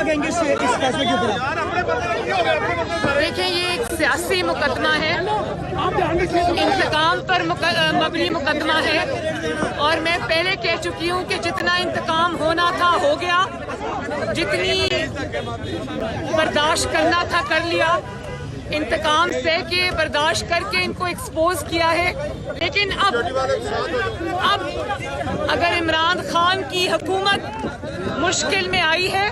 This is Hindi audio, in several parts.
कहेंगे इस फैसले के ऊपर? देखिए, ये एक सियासी मुकदमा है, इंतकाम पर मबनी मुकदमा है, और मैं पहले कह चुकी हूँ कि जितना इंतकाम होना था हो गया, जितनी बर्दाश्त करना था कर लिया। इंतकाम से के बर्दाश्त करके इनको एक्सपोज किया है, लेकिन अब अगर इमरान खान की हुकूमत मुश्किल में आई है,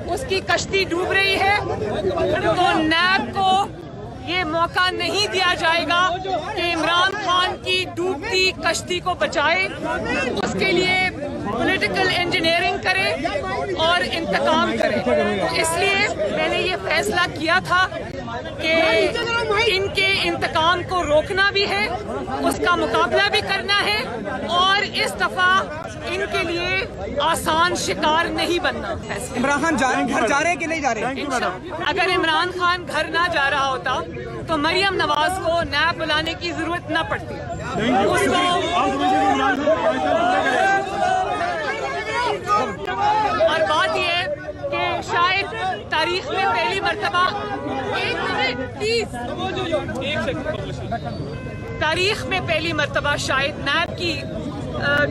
उसकी कश्ती डूब रही है, तो नैब को ये मौका नहीं दिया जाएगा कि इमरान खान की डूबती कश्ती को बचाए। उसके लिए पॉलिटिकल इंजीनियरिंग करे और इंतकाम करे। तो इसलिए मैंने ये फैसला किया था कि इनके इंतकाम को रोकना भी है, उसका मुकाबला भी करना है, और इस दफा इनके लिए आसान शिकार नहीं बनना। इमरान खान घर जा रहे हैं कि नहीं जा रहे? अगर इमरान खान घर ना जा रहा होता तो मरियम नवाज को नैब बुलाने की जरूरत न पड़ती। और बात यह है कि शायद तारीख में पहली मर्तबा तारीख में पहली मर्तबा शायद नैब की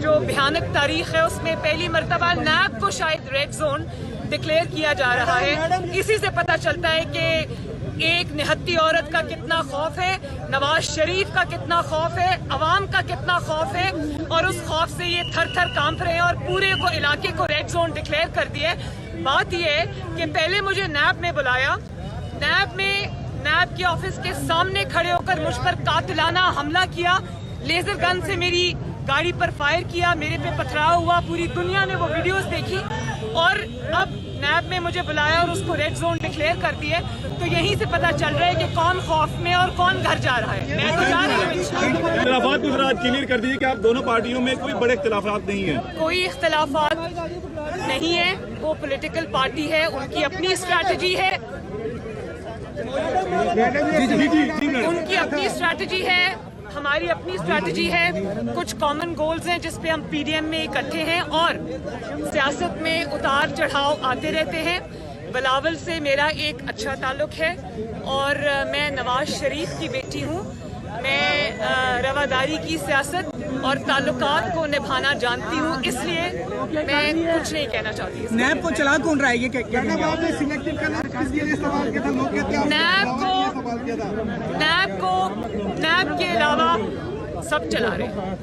जो भयानक तारीख है उसमें पहली मर्तबा नैब को शायद रेड जोन डिक्लेयर किया जा रहा है। इसी से पता चलता है कि एक निहत्ती औरत का कितना खौफ है, नवाज शरीफ का कितना खौफ है, अवाम का कितना खौफ है, और उस खौफ से ये थर थर कांप रहे हैं और पूरे को इलाके को रेड जोन डिक्लेयर कर दिए। बात ये है कि पहले मुझे नैब ने बुलाया, नैब के ऑफिस के सामने खड़े होकर मुझ पर कातिलाना हमला किया, लेजर गन से मेरी गाड़ी पर फायर किया, मेरे पे पथराव हुआ, पूरी दुनिया ने वो वीडियोस देखी, और अब नैब में मुझे बुलाया और उसको रेड जोन डिक्लेयर कर दिए। तो यहीं से पता चल रहा है कि कौन खौफ में और कौन घर जा रहा है। मैं तो जा रही हूँ। इख्तिलाफात को जरा क्लियर कर दीजिए कि आप दोनों पार्टियों में कोई बड़े इख्तिलाफात नहीं है? कोई इख्तिलाफात नहीं है, वो पॉलिटिकल पार्टी है, उनकी अपनी स्ट्रैटेजी है, उनकी अपनी स्ट्रैटेजी है, हमारी अपनी स्ट्रैटेजी है। कुछ कॉमन गोल्स हैं जिस पे हम पीडीएम में इकट्ठे हैं, और सियासत में उतार चढ़ाव आते रहते हैं। बिलावल से मेरा एक अच्छा ताल्लुक है, और मैं नवाज शरीफ की बेटी हूँ। मैं रवादारी की सियासत और ताल्लुकात को निभाना जानती हूँ, इसलिए मैं कुछ नहीं कहना चाहती। नैब को चला कौन रहा है ये? नैब के अलावा सब चला रहे हैं।